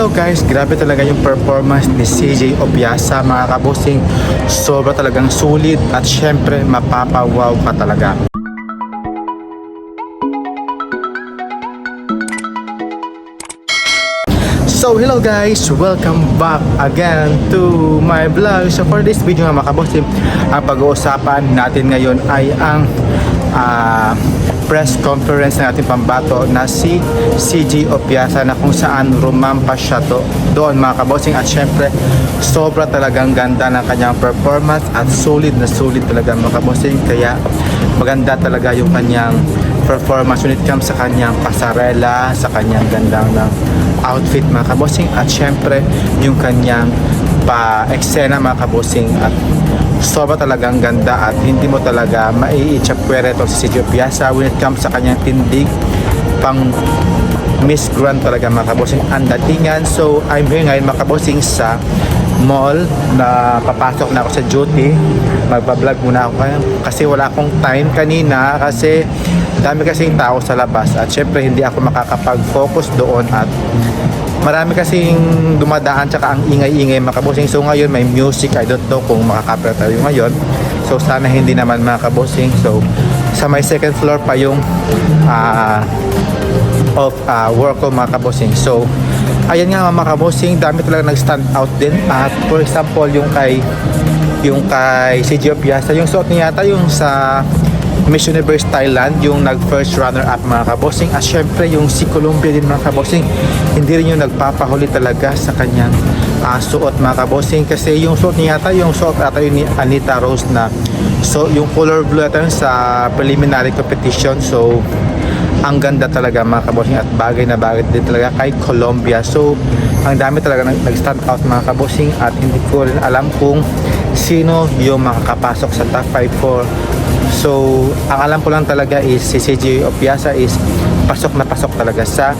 hello guys, grabe talaga yung performance ni CJ Opiasa mga kabosing. Sobra talagang sulit at syempre mapapawaw ka talaga. So hello guys, welcome back again to my vlog. So for this video mga kabosing, ang pag-uusapan natin ngayon ay ang press conference na natin pambato na si CJ Opiasa, na kung saan rumampas siya doon mga kabosing. At syempre sobra talagang ganda ng kanyang performance at sulit na sulit talaga mga kabosing. Kaya maganda talaga yung kanyang performance when it comes sa kanyang pasarela, sa kanyang gandang ng outfit mga kabosing, at syempre yung kanyang pa-eksena mga kabosing. At sobra talagang ganda at hindi mo talaga maiitsapwere ito si CJ Opiasa when it comes sa kanyang tindig pang Miss Grand talaga mga kabosing ang datingan. So I'm here ngayon mga kabosing sa mall, na papasok na ako sa duty. Magbablog muna ako kasi wala akong time kanina kasi dami kasing tao sa labas at syempre hindi ako makakapag-focus doon at marami kasing dumadaan tsaka ang ingay-ingay mga kabosing. So ngayon may music, I don't know kung makakapira tayo ngayon, so sana hindi naman mga kabosing. So sa may second floor pa yung work ko mga kabosing. So ayan nga mga kabosing, dami talaga nag-stand out din. At for example yung kay CJ Opiasa, yung suot niya yata yung sa Miss Universe Thailand, yung nag-first runner-up mga kabosing. At syempre yung si Colombia din mga kabosing, hindi rin yung nagpapahuli talaga sa kanyang suot mga kabosing. Kasi yung suot niya yata, yung suot ata yun ni Anita Rose, na so yung color blue ata yun sa preliminary competition. So ang ganda talaga mga kabosing at bagay na bagay din talaga kay Colombia. So ang dami talaga nag-stand out mga kabosing at hindi ko rin alam kung sino yung makakapasok sa top 5-4. So ang alam ko lang talaga is si CJ Opiasa is pasok na pasok talaga sa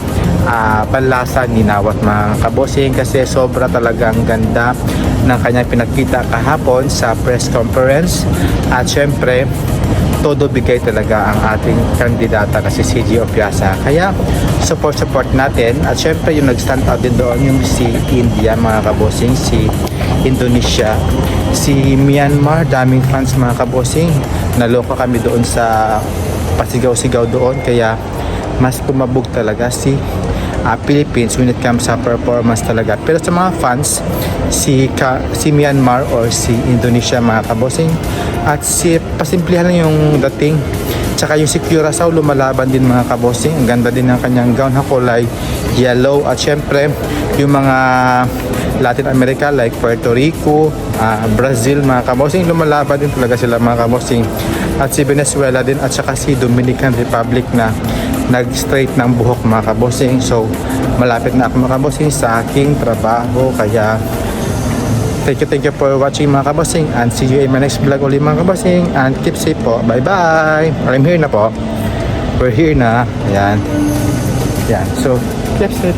panlasa ni Nawat mga kabosing, kasi sobra talagang ganda ng kanyang pinakita kahapon sa press conference. At syempre todo bigay talaga ang ating kandidata na si CJ Opiasa. Kaya support natin. At syempre yung nag-stand out din doon yung si India mga kabosing, si Indonesia, si Myanmar, daming fans mga kabosing. Naloko kami doon sa pasigaw-sigaw doon, kaya mas kumabog talaga si Philippines when it comes sa performance talaga. Pero sa mga fans, si Myanmar or si Indonesia mga kabosing, at si pasimplihan lang yung dating. Tsaka yung si Curaçao lumalaban din mga kabosing, ang ganda din ng kanyang gown na kulay yellow. At syempre yung mga Latin America like Puerto Rico, Brazil mga kabosing, lumalaban din talaga sila mga kabosing. At si Venezuela din, at saka si Dominican Republic na nag-straight ng buhok mga kabosing. So malapit na ako mga kabosing sa aking trabaho. Kaya thank you for watching mga kabosing, and see you in my next vlog ulit mga kabosing, and keep safe po. Bye bye. I'm here na po. We're here na. Ayan. So keep safe.